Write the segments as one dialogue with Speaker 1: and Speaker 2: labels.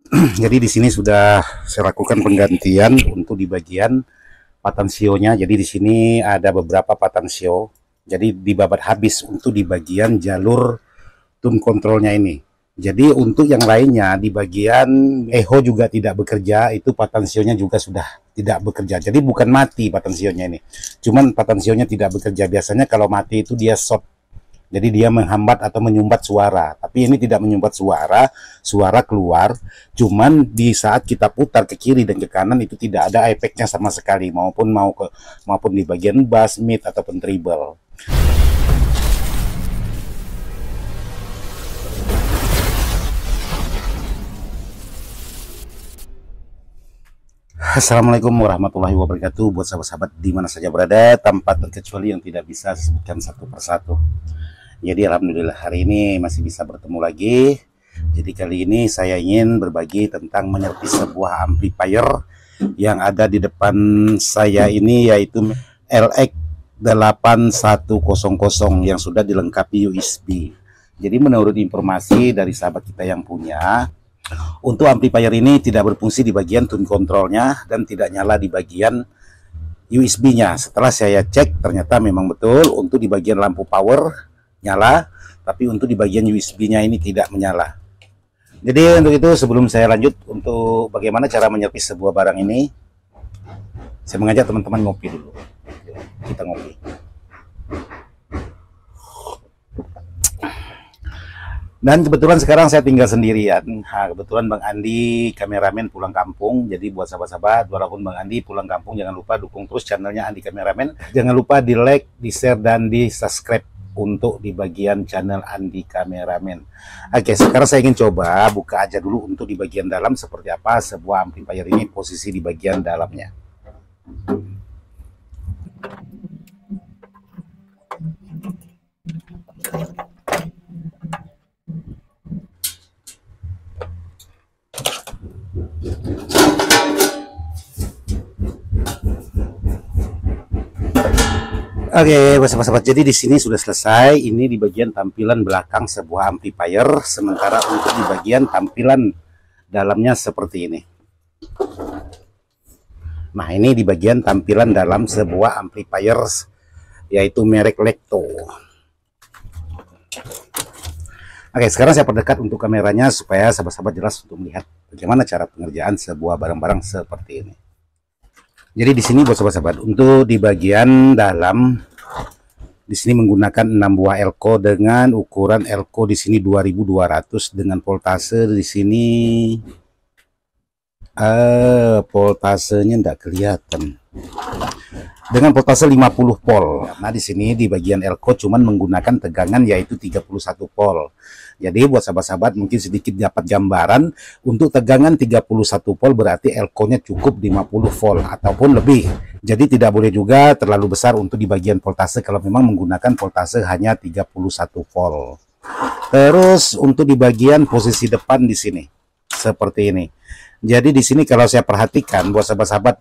Speaker 1: Jadi di sini sudah saya lakukan penggantian untuk di bagian patansionya. Jadi di sini ada beberapa patansio. Jadi dibabat habis untuk di bagian jalur tune kontrolnya ini. Jadi untuk yang lainnya di bagian echo juga tidak bekerja, itu patansionya juga sudah tidak bekerja. Jadi bukan mati patansionya ini, cuman patansionya tidak bekerja. Biasanya kalau mati itu dia short, jadi dia menghambat atau menyumbat suara. Tapi ini tidak menyumbat suara, suara keluar. Cuman di saat kita putar ke kiri dan ke kanan itu tidak ada efeknya sama sekali, maupun di bagian bass, mid ataupun treble. Assalamualaikum warahmatullahi wabarakatuh buat sahabat-sahabat di mana saja berada, tanpa terkecuali yang tidak bisa disebutkan satu persatu. Jadi alhamdulillah hari ini masih bisa bertemu lagi. Jadi kali ini saya ingin berbagi tentang menyervis sebuah amplifier yang ada di depan saya ini, yaitu LX 8100 yang sudah dilengkapi USB. Jadi menurut informasi dari sahabat kita yang punya, untuk amplifier ini tidak berfungsi di bagian tune controlnya dan tidak nyala di bagian USB-nya. Setelah saya cek, ternyata memang betul untuk di bagian lampu power nyala, tapi untuk di bagian USB-nya ini tidak menyala. Jadi untuk itu sebelum saya lanjut untuk bagaimana cara menyervis sebuah barang ini, saya mengajak teman-teman ngopi dulu. Kita ngopi. Dan kebetulan sekarang saya tinggal sendirian. Nah, kebetulan Bang Andi kameramen pulang kampung. Jadi buat sahabat-sahabat, walaupun Bang Andi pulang kampung, jangan lupa dukung terus channelnya Andi Kameramen. Jangan lupa di like, di share, dan di subscribe untuk di bagian channel Andi Kameramen. Oke, sekarang saya ingin coba buka aja dulu untuk di bagian dalam seperti apa sebuah amplifier ini, posisi di bagian dalamnya. Oke, sahabat-sahabat, jadi di sini sudah selesai. Ini di bagian tampilan belakang sebuah amplifier. Sementara untuk di bagian tampilan dalamnya seperti ini. Nah, ini di bagian tampilan dalam sebuah amplifier, yaitu merek Lekto. Oke, sekarang saya perdekat untuk kameranya supaya sahabat-sahabat jelas untuk melihat bagaimana cara pengerjaan sebuah barang-barang seperti ini. Jadi di sini buat sahabat-sahabat, untuk di bagian dalam di sini menggunakan 6 buah elko dengan ukuran elko di sini 2200 dengan voltase di sini voltasenya enggak kelihatan. Dengan voltase 50 volt. Nah, di sini di bagian elko cuman menggunakan tegangan yaitu 31 volt. Jadi buat sahabat-sahabat mungkin sedikit dapat gambaran, untuk tegangan 31 volt berarti elko-nya cukup 50 volt ataupun lebih. Jadi tidak boleh juga terlalu besar untuk di bagian voltase kalau memang menggunakan voltase hanya 31 volt. Terus untuk di bagian posisi depan di sini seperti ini. Jadi di sini kalau saya perhatikan buat sahabat-sahabat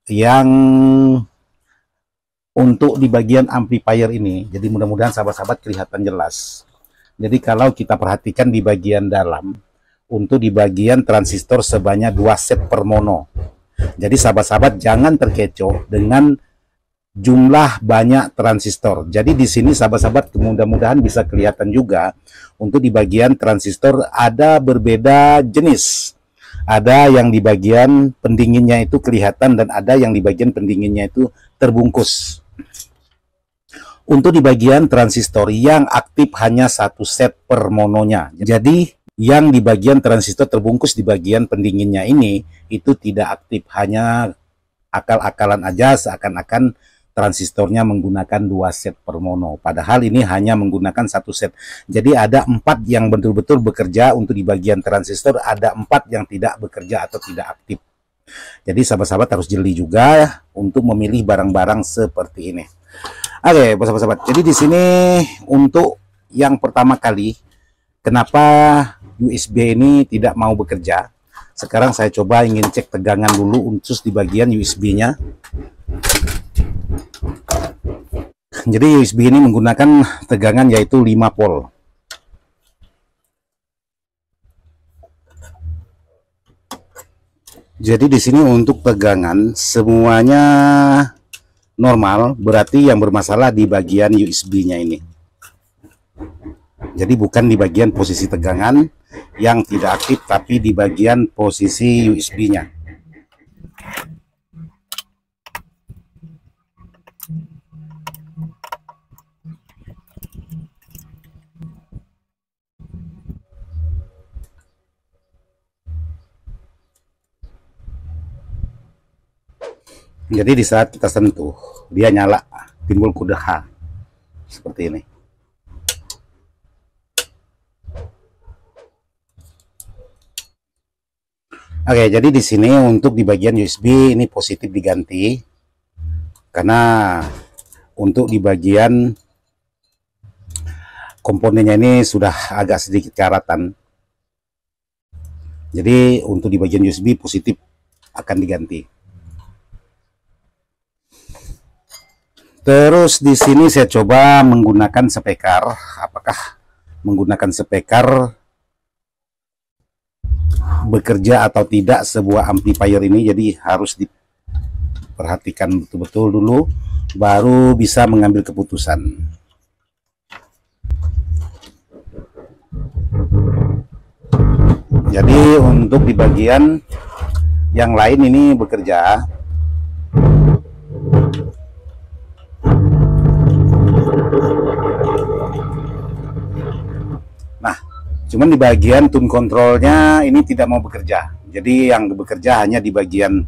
Speaker 1: yang untuk di bagian amplifier ini, jadi mudah-mudahan sahabat-sahabat kelihatan jelas. Jadi kalau kita perhatikan di bagian dalam, untuk di bagian transistor sebanyak 2 set per mono. Jadi sahabat-sahabat jangan terkecoh dengan jumlah banyak transistor. Jadi di sini sahabat-sahabat mudah-mudahan bisa kelihatan juga, untuk di bagian transistor ada berbeda jenis. Ada yang di bagian pendinginnya itu kelihatan dan ada yang di bagian pendinginnya itu terbungkus. Untuk di bagian transistor yang aktif hanya 1 set per mononya. Jadi yang di bagian transistor terbungkus di bagian pendinginnya ini itu tidak aktif, hanya akal-akalan aja, seakan-akan transistornya menggunakan 2 set per mono. Padahal ini hanya menggunakan 1 set. Jadi ada 4 yang betul-betul bekerja untuk di bagian transistor, ada 4 yang tidak bekerja atau tidak aktif. Jadi sahabat-sahabat harus jeli juga untuk memilih barang-barang seperti ini. Oke, sahabat-sahabat. Jadi di sini untuk yang pertama kali, kenapa USB ini tidak mau bekerja? Sekarang saya coba ingin cek tegangan dulu khusus di bagian USB-nya. Jadi USB ini menggunakan tegangan yaitu 5 volt. Jadi di sini untuk tegangan semuanya normal, berarti yang bermasalah di bagian USB-nya ini. Jadi bukan di bagian posisi tegangan yang tidak aktif, tapi di bagian posisi USB-nya. Jadi di saat kita sentuh, dia nyala, timbul kudaha seperti ini. Oke, jadi di sini untuk di bagian USB ini positif diganti, karena untuk di bagian komponennya ini sudah agak sedikit karatan. Jadi untuk di bagian USB positif akan diganti. Terus di sini saya coba menggunakan spekar. Apakah menggunakan spekar bekerja atau tidak sebuah amplifier ini? Jadi harus diperhatikan betul-betul dulu, baru bisa mengambil keputusan. Jadi untuk di bagian yang lain ini bekerja. Nah, cuman di bagian tune controlnya ini tidak mau bekerja. Jadi yang bekerja hanya di bagian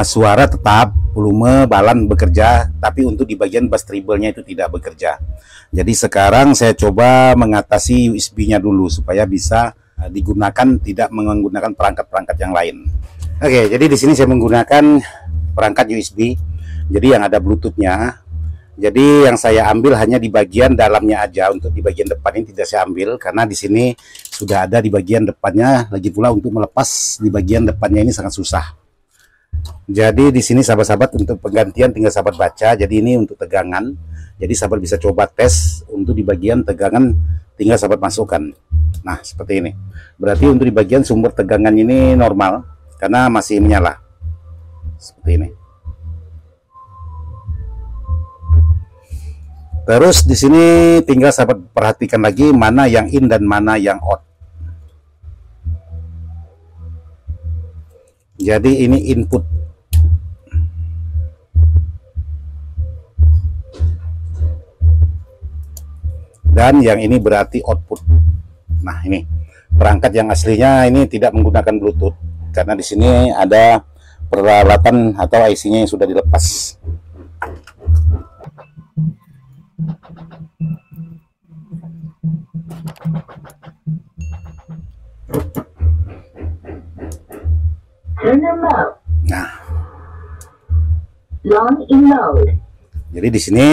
Speaker 1: suara tetap, volume, balan bekerja, tapi untuk di bagian bass treble-nya itu tidak bekerja. Jadi sekarang saya coba mengatasi USB-nya dulu supaya bisa digunakan, tidak menggunakan perangkat-perangkat yang lain. Oke, jadi di sini saya menggunakan perangkat USB. Jadi yang ada Bluetooth-nya. Jadi yang saya ambil hanya di bagian dalamnya aja, untuk di bagian depan ini tidak saya ambil karena di sini sudah ada di bagian depannya. Lagi pula untuk melepas di bagian depannya ini sangat susah. Jadi di sini sahabat-sahabat untuk penggantian tinggal sahabat baca. Jadi ini untuk tegangan. Jadi sahabat bisa coba tes untuk di bagian tegangan, tinggal sahabat masukkan. Nah seperti ini. Berarti untuk di bagian sumber tegangan ini normal karena masih menyala. Seperti ini. Terus di sini tinggal sahabat perhatikan lagi mana yang in dan mana yang out. Jadi ini input. Dan yang ini berarti output. Nah, ini perangkat yang aslinya ini tidak menggunakan Bluetooth karena di sini ada peralatan atau IC-nya yang sudah dilepas. Nah, long in mode. Jadi di sini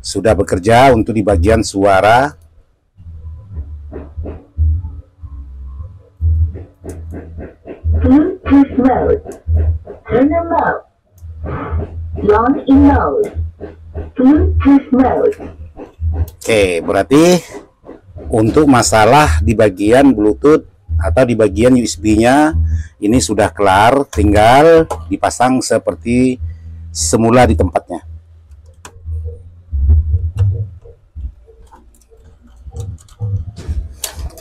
Speaker 1: sudah bekerja untuk di bagian suara. Bluetooth mode. Turn them up. Long in mode. Bluetooth mode. Oke, berarti untuk masalah di bagian Bluetooth atau di bagian USB-nya ini sudah kelar, tinggal dipasang seperti semula di tempatnya.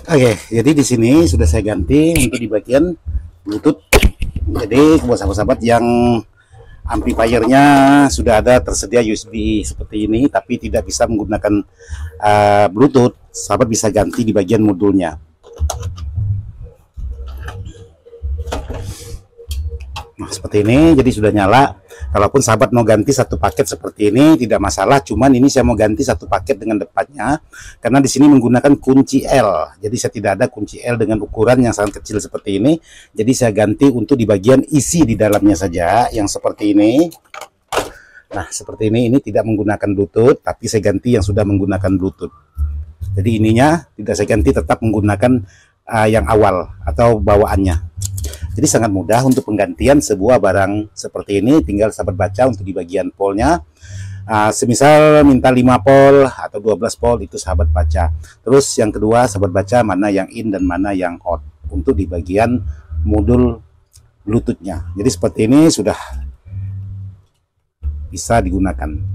Speaker 1: Oke, jadi di sini sudah saya ganti untuk di bagian Bluetooth. Jadi buat sahabat-sahabat yang amplifiernya sudah ada tersedia USB seperti ini, tapi tidak bisa menggunakan Bluetooth, sahabat bisa ganti di bagian modulnya. Nah seperti ini, jadi sudah nyala. Kalaupun sahabat mau ganti satu paket seperti ini tidak masalah, cuman ini saya mau ganti satu paket dengan depannya karena di sini menggunakan kunci L. Jadi saya tidak ada kunci L dengan ukuran yang sangat kecil seperti ini. Jadi saya ganti untuk di bagian isi di dalamnya saja yang seperti ini. Nah seperti ini tidak menggunakan Bluetooth, tapi saya ganti yang sudah menggunakan Bluetooth. Jadi ininya tidak saya ganti, tetap menggunakan yang awal atau bawaannya. Jadi sangat mudah untuk penggantian sebuah barang seperti ini. Tinggal sahabat baca untuk di bagian polnya. Semisal minta 5 pol atau 12 pol itu sahabat baca. Terus yang kedua sahabat baca mana yang in dan mana yang out untuk di bagian modul Bluetooth-nya. Jadi seperti ini sudah bisa digunakan.